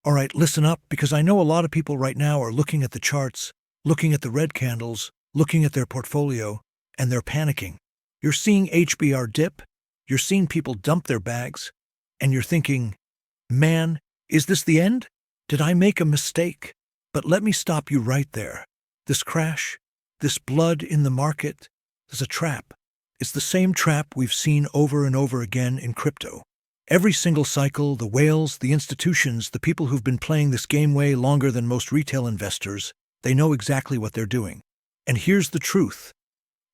All right, listen up, because I know a lot of people right now are looking at the charts, looking at the red candles, looking at their portfolio, and they're panicking. You're seeing HBR dip, you're seeing people dump their bags, and you're thinking, man, is this the end? Did I make a mistake? But let me stop you right there. This crash, this blood in the market, is a trap. It's the same trap we've seen over and over again in crypto. Every single cycle, the whales, the institutions, the people who've been playing this game way longer than most retail investors, they know exactly what they're doing. And here's the truth.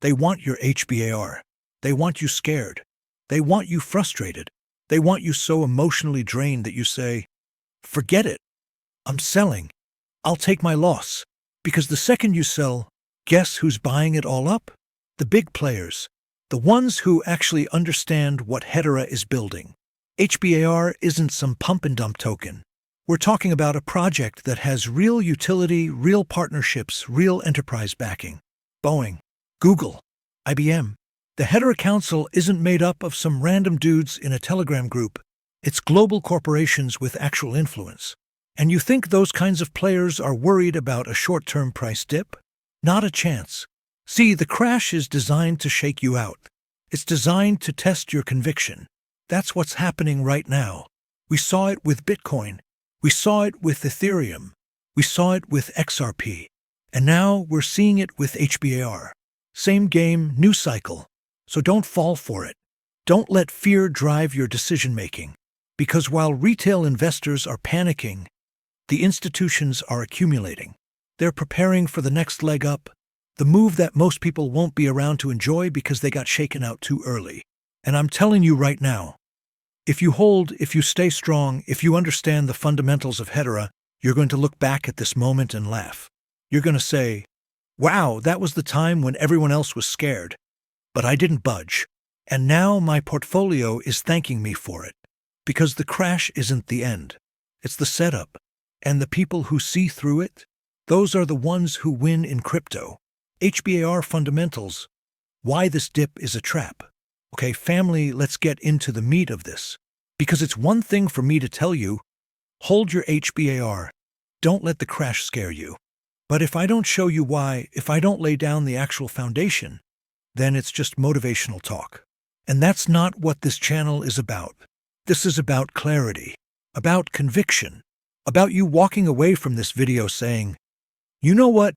They want your HBAR. They want you scared. They want you frustrated. They want you so emotionally drained that you say, forget it. I'm selling. I'll take my loss. Because the second you sell, guess who's buying it all up? The big players. The ones who actually understand what Hedera is building. HBAR isn't some pump-and-dump token. We're talking about a project that has real utility, real partnerships, real enterprise backing. Boeing, Google, IBM. The Hedera Council isn't made up of some random dudes in a Telegram group. It's global corporations with actual influence. And you think those kinds of players are worried about a short-term price dip? Not a chance. See, the crash is designed to shake you out. It's designed to test your conviction. That's what's happening right now. We saw it with Bitcoin. We saw it with Ethereum. We saw it with XRP. And now we're seeing it with HBAR. Same game, new cycle. So don't fall for it. Don't let fear drive your decision-making. Because while retail investors are panicking, the institutions are accumulating. They're preparing for the next leg up, the move that most people won't be around to enjoy because they got shaken out too early. And I'm telling you right now, if you hold, if you stay strong, if you understand the fundamentals of Hedera, you're going to look back at this moment and laugh. You're going to say, wow, that was the time when everyone else was scared. But I didn't budge. And now my portfolio is thanking me for it. Because the crash isn't the end. It's the setup. And the people who see through it, those are the ones who win in crypto. HBAR fundamentals. Why this dip is a trap. Okay, family, let's get into the meat of this. Because it's one thing for me to tell you, hold your HBAR. Don't let the crash scare you. But if I don't show you why, if I don't lay down the actual foundation, then it's just motivational talk. And that's not what this channel is about. This is about clarity, about conviction, about you walking away from this video saying, you know what?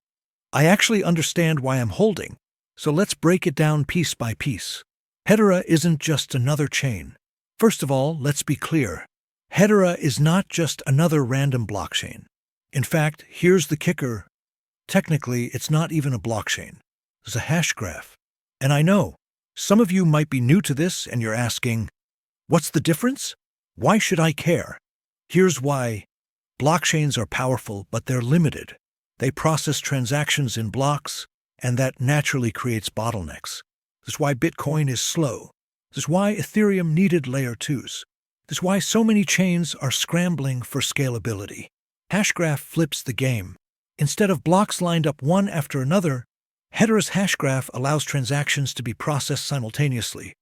I actually understand why I'm holding, so let's break it down piece by piece. Hedera isn't just another chain. First of all, let's be clear. Hedera is not just another random blockchain. In fact, here's the kicker. Technically, it's not even a blockchain. It's a hash graph. And I know, some of you might be new to this and you're asking, what's the difference? Why should I care? Here's why. Blockchains are powerful, but they're limited. They process transactions in blocks, and that naturally creates bottlenecks. This is why Bitcoin is slow. This is why Ethereum needed layer 2s. This is why so many chains are scrambling for scalability. Hashgraph flips the game. Instead of blocks lined up one after another, Hedera's hashgraph allows transactions to be processed simultaneously.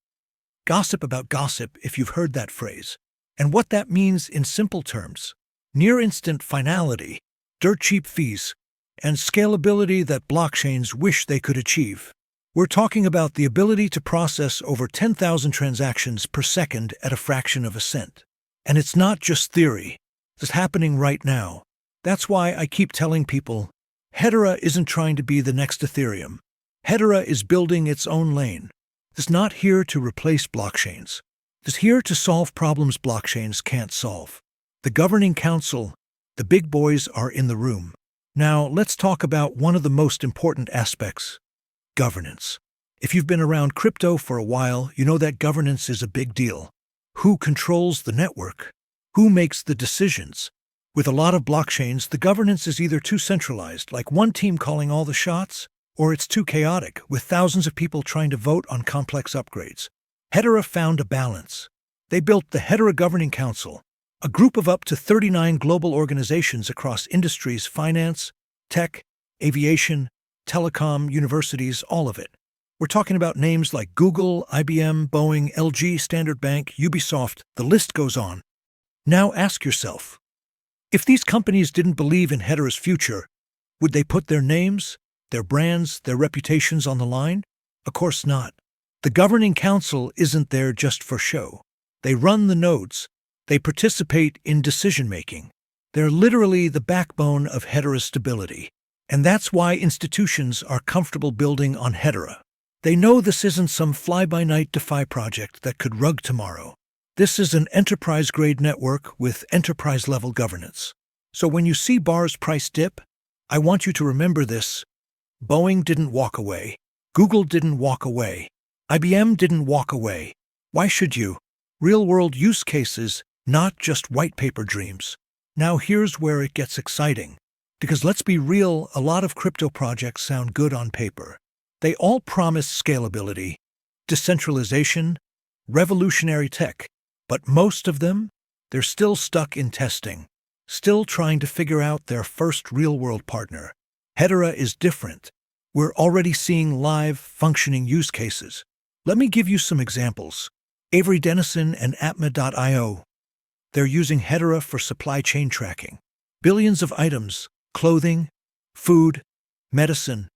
Gossip about gossip, if you've heard that phrase. And what that means in simple terms: near-instant finality, dirt-cheap fees, and scalability that blockchains wish they could achieve. We're talking about the ability to process over 10,000 transactions per second at a fraction of a cent. And it's not just theory. It's happening right now. That's why I keep telling people, Hedera isn't trying to be the next Ethereum. Hedera is building its own lane. It's not here to replace blockchains. It's here to solve problems blockchains can't solve. The governing council, the big boys, are in the room. Now, let's talk about one of the most important aspects: governance. If you've been around crypto for a while, you know that governance is a big deal. Who controls the network? Who makes the decisions? With a lot of blockchains, the governance is either too centralized, like one team calling all the shots, or it's too chaotic, with thousands of people trying to vote on complex upgrades. Hedera found a balance. They built the Hedera Governing Council, a group of up to 39 global organizations across industries: finance, tech, aviation, telecom, universities, all of it. We're talking about names like Google, IBM, Boeing, LG, Standard Bank, Ubisoft, the list goes on. Now ask yourself, If these companies didn't believe in Hedera's future, would they put their names, their brands, their reputations on the line? Of course not. The governing council isn't there just for show. They run the nodes. They participate in decision-making. They're literally the backbone of Hedera's stability. And that's why institutions are comfortable building on Hedera. They know this isn't some fly-by-night DeFi project that could rug tomorrow. This is an enterprise-grade network with enterprise-level governance. So when you see BAR's price dip, I want you to remember this. Boeing didn't walk away. Google didn't walk away. IBM didn't walk away. Why should you? Real-world use cases, not just white-paper dreams. Now here's where it gets exciting. Because let's be real, a lot of crypto projects sound good on paper. They all promise scalability, decentralization, revolutionary tech. But most of them, they're still stuck in testing, still trying to figure out their first real-world partner. Hedera is different. We're already seeing live, functioning use cases. Let me give you some examples. Avery Dennison and Atma.io. They're using Hedera for supply chain tracking. Billions of items, clothing, food, medicine,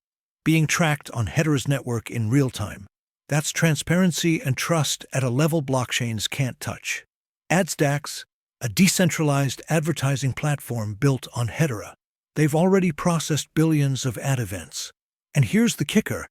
being tracked on Hedera's network in real time. That's transparency and trust at a level blockchains can't touch. AdStacks, a decentralized advertising platform built on Hedera. They've already processed billions of ad events. And here's the kicker.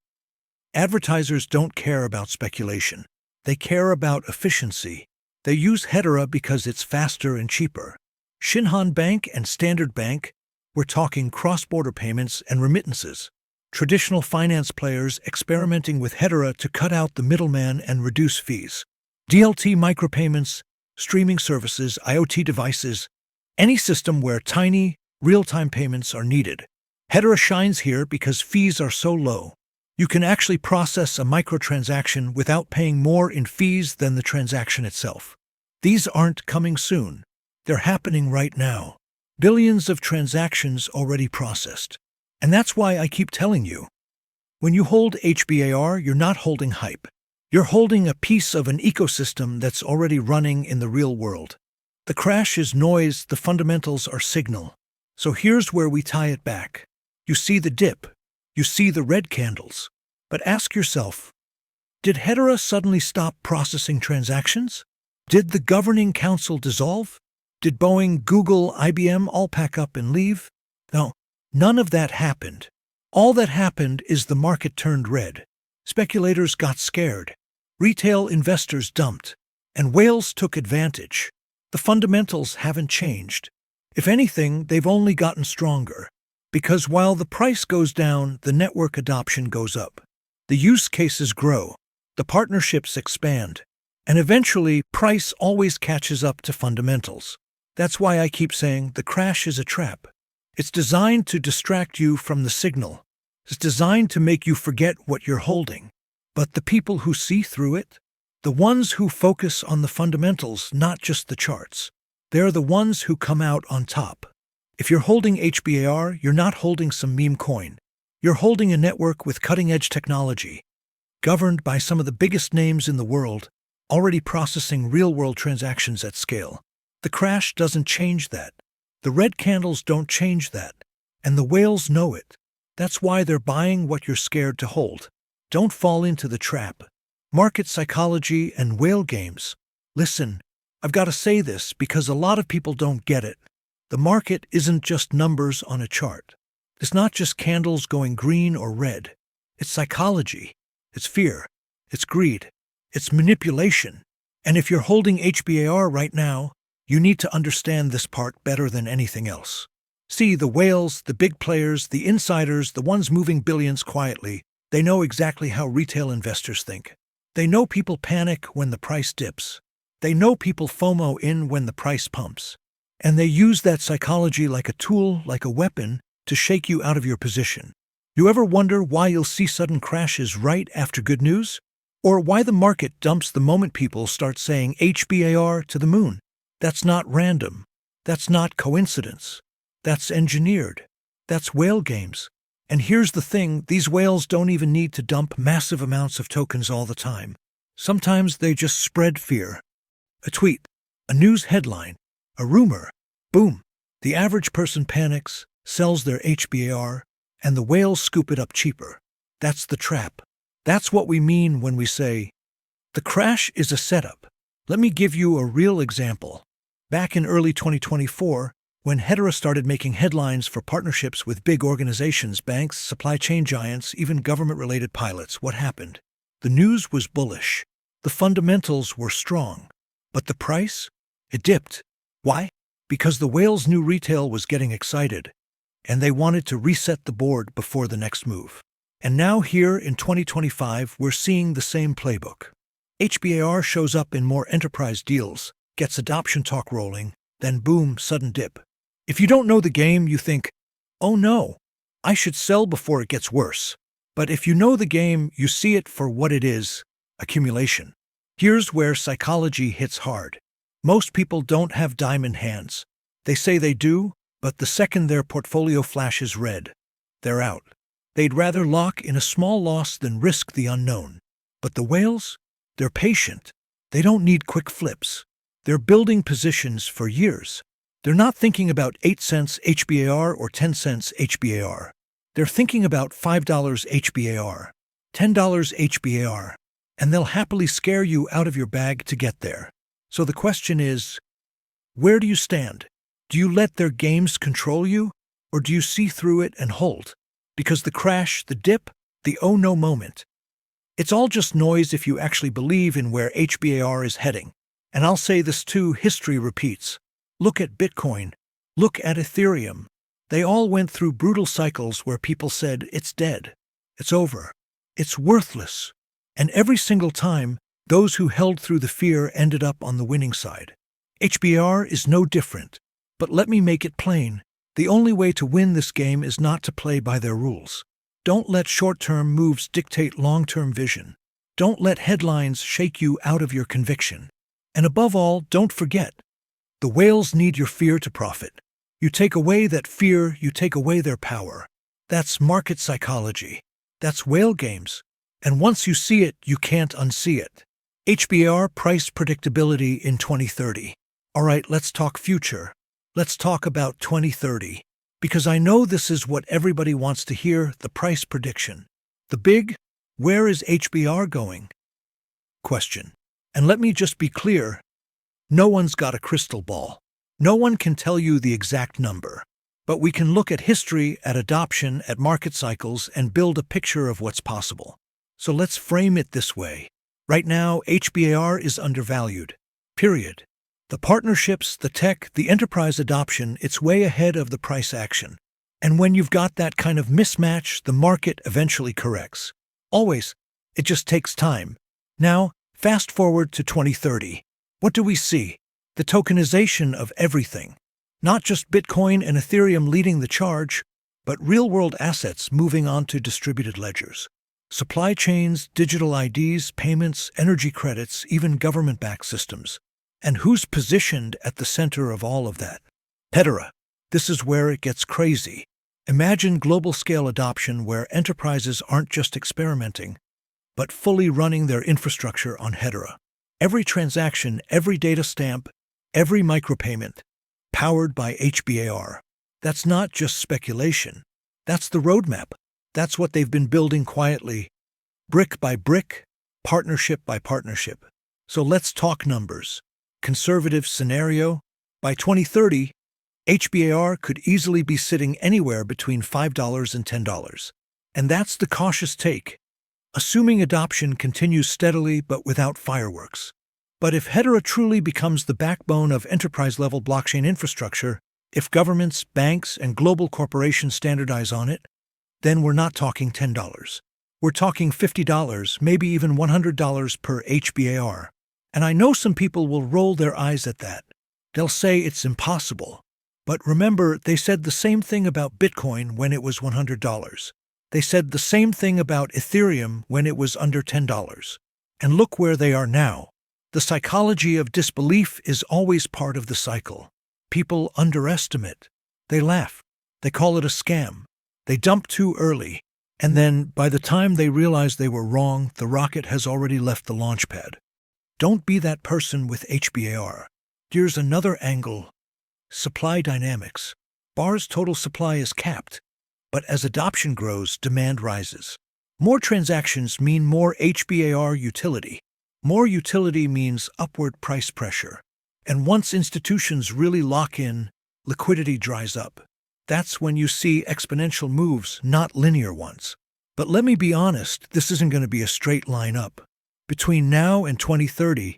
Advertisers don't care about speculation. They care about efficiency. They use Hedera because it's faster and cheaper. Shinhan Bank and Standard Bank, we're talking cross-border payments and remittances. Traditional finance players experimenting with Hedera to cut out the middleman and reduce fees. DLT micropayments, streaming services, IoT devices, any system where tiny, real-time payments are needed. Hedera shines here because fees are so low. You can actually process a microtransaction without paying more in fees than the transaction itself. These aren't coming soon. They're happening right now. Billions of transactions already processed. And that's why I keep telling you, when you hold HBAR, you're not holding hype. You're holding a piece of an ecosystem that's already running in the real world. The crash is noise, the fundamentals are signal. So here's where we tie it back. You see the dip. You see the red candles. But ask yourself, did Hedera suddenly stop processing transactions? Did the governing council dissolve? Did Boeing, Google, IBM all pack up and leave? No. None of that happened. All that happened is the market turned red. Speculators got scared. Retail investors dumped. And whales took advantage. The fundamentals haven't changed. If anything, they've only gotten stronger. Because while the price goes down, the network adoption goes up. The use cases grow. The partnerships expand. And eventually, price always catches up to fundamentals. That's why I keep saying the crash is a trap. It's designed to distract you from the signal. It's designed to make you forget what you're holding. But the people who see through it, the ones who focus on the fundamentals, not just the charts, they're the ones who come out on top. If you're holding HBAR, you're not holding some meme coin. You're holding a network with cutting-edge technology, governed by some of the biggest names in the world, already processing real-world transactions at scale. The crash doesn't change that. The red candles don't change that, and the whales know it. That's why they're buying what you're scared to hold. Don't fall into the trap. Market psychology and whale games. Listen, I've got to say this because a lot of people don't get it. The market isn't just numbers on a chart. It's not just candles going green or red. It's psychology. It's fear. It's greed. It's manipulation. And if you're holding HBAR right now, you need to understand this part better than anything else. See, the whales, the big players, the insiders, the ones moving billions quietly, they know exactly how retail investors think. They know people panic when the price dips. They know people FOMO in when the price pumps. And they use that psychology like a tool, like a weapon, to shake you out of your position. You ever wonder why you'll see sudden crashes right after good news? Or why the market dumps the moment people start saying HBAR to the moon? That's not random. That's not coincidence. That's engineered. That's whale games. And here's the thing, these whales don't even need to dump massive amounts of tokens all the time. Sometimes they just spread fear. A tweet, a news headline, a rumor, boom. The average person panics, sells their HBAR, and the whales scoop it up cheaper. That's the trap. That's what we mean when we say, the crash is a setup. Let me give you a real example. Back in early 2024, when Hedera started making headlines for partnerships with big organizations, banks, supply chain giants, even government-related pilots, what happened? The news was bullish. The fundamentals were strong. But the price? It dipped. Why? Because the whales knew retail was getting excited, and they wanted to reset the board before the next move. And now here in 2025, we're seeing the same playbook. HBAR shows up in more enterprise deals, gets adoption talk rolling, then boom, sudden dip. If you don't know the game, you think, oh no, I should sell before it gets worse. But if you know the game, you see it for what it is, accumulation. Here's where psychology hits hard. Most people don't have diamond hands. They say they do, but the second their portfolio flashes red, they're out. They'd rather lock in a small loss than risk the unknown. But the whales? They're patient. They don't need quick flips. They're building positions for years. They're not thinking about 8 cents HBAR or 10 cents HBAR. They're thinking about $5 HBAR, $10 HBAR, and they'll happily scare you out of your bag to get there. So the question is, where do you stand? Do you let their games control you, or do you see through it and hold? Because the crash, the dip, the oh no moment, it's all just noise if you actually believe in where HBAR is heading. And I'll say this too, history repeats. Look at Bitcoin. Look at Ethereum. They all went through brutal cycles where people said, it's dead. It's over. It's worthless. And every single time, those who held through the fear ended up on the winning side. HBAR is no different. But let me make it plain. The only way to win this game is not to play by their rules. Don't let short-term moves dictate long-term vision. Don't let headlines shake you out of your conviction. And above all, don't forget, the whales need your fear to profit. You take away that fear, you take away their power. That's market psychology. That's whale games. And once you see it, you can't unsee it. HBAR price predictability in 2030. All right, let's talk future. Let's talk about 2030. Because I know this is what everybody wants to hear, the price prediction. The big, where is HBAR going? Question. And let me just be clear, no one's got a crystal ball. No one can tell you the exact number. But we can look at history, at adoption, at market cycles, and build a picture of what's possible. So let's frame it this way. Right now, HBAR is undervalued. Period. The partnerships, the tech, the enterprise adoption, it's way ahead of the price action. And when you've got that kind of mismatch, the market eventually corrects. Always. It just takes time. Now, fast forward to 2030. What do we see? The tokenization of everything. Not just Bitcoin and Ethereum leading the charge, but real-world assets moving on to distributed ledgers. Supply chains, digital IDs, payments, energy credits, even government-backed systems. And who's positioned at the center of all of that? Hedera. This is where it gets crazy. Imagine global-scale adoption where enterprises aren't just experimenting, but fully running their infrastructure on Hedera. Every transaction, every data stamp, every micropayment, powered by HBAR. That's not just speculation. That's the roadmap. That's what they've been building quietly, brick by brick, partnership by partnership. So let's talk numbers. Conservative scenario, by 2030, HBAR could easily be sitting anywhere between $5 and $10. And that's the cautious take, assuming adoption continues steadily but without fireworks. But if Hedera truly becomes the backbone of enterprise-level blockchain infrastructure, if governments, banks, and global corporations standardize on it, then we're not talking $10. We're talking $50, maybe even $100 per HBAR. And I know some people will roll their eyes at that. They'll say it's impossible. But remember, they said the same thing about Bitcoin when it was $100. They said the same thing about Ethereum when it was under $10. And look where they are now. The psychology of disbelief is always part of the cycle. People underestimate. They laugh. They call it a scam. They dump too early. And then, by the time they realize they were wrong, the rocket has already left the launch pad. Don't be that person with HBAR. Here's another angle. supply dynamics. BAR's total supply is capped, but as adoption grows, demand rises. More transactions mean more HBAR utility. More utility means upward price pressure. And once institutions really lock in, liquidity dries up. That's when you see exponential moves, not linear ones. But let me be honest, this isn't going to be a straight line up. Between now and 2030,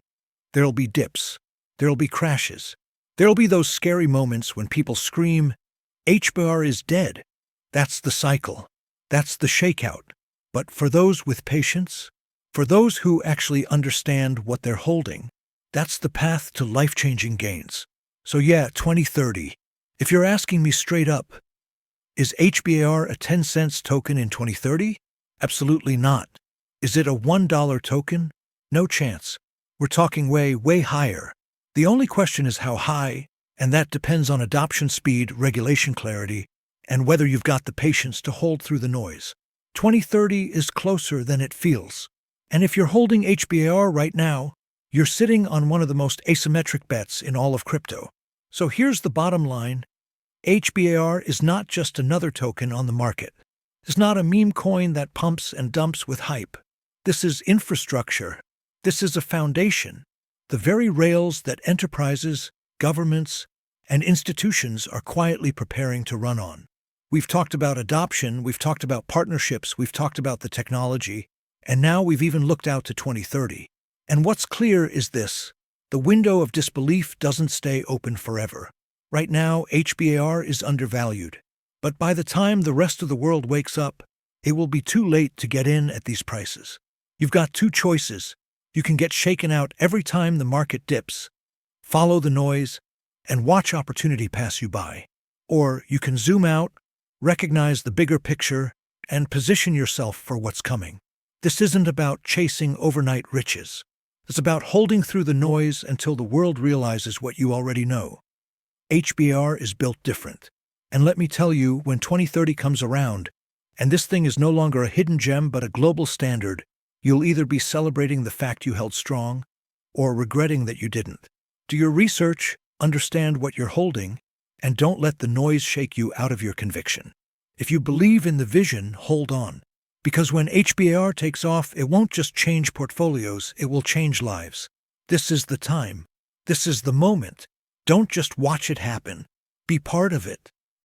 there'll be dips. There'll be crashes. There'll be those scary moments when people scream, HBAR is dead. That's the cycle. That's the shakeout. But for those with patience, for those who actually understand what they're holding, that's the path to life-changing gains. So yeah, 2030. If you're asking me straight up, is HBAR a 10 cents token in 2030? Absolutely not. Is it a $1 token? No chance. We're talking way, way higher. The only question is how high, and that depends on adoption speed, regulation clarity, and whether you've got the patience to hold through the noise. 2030 is closer than it feels. And if you're holding HBAR right now, you're sitting on one of the most asymmetric bets in all of crypto. So here's the bottom line. HBAR is not just another token on the market. It's not a meme coin that pumps and dumps with hype. This is infrastructure. This is a foundation. The very rails that enterprises, governments, and institutions are quietly preparing to run on. We've talked about adoption, we've talked about partnerships, we've talked about the technology, and now we've even looked out to 2030. And what's clear is this: the window of disbelief doesn't stay open forever. Right now, HBAR is undervalued. But by the time the rest of the world wakes up, it will be too late to get in at these prices. You've got two choices. You can get shaken out every time the market dips, follow the noise, and watch opportunity pass you by. Or you can zoom out, recognize the bigger picture, and position yourself for what's coming. This isn't about chasing overnight riches. It's about holding through the noise until the world realizes what you already know. HBAR is built different. And let me tell you, when 2030 comes around, and this thing is no longer a hidden gem but a global standard, you'll either be celebrating the fact you held strong, or regretting that you didn't. Do your research, understand what you're holding, and don't let the noise shake you out of your conviction. If you believe in the vision, hold on. Because when HBAR takes off, it won't just change portfolios, it will change lives. This is the time. This is the moment. Don't just watch it happen. Be part of it.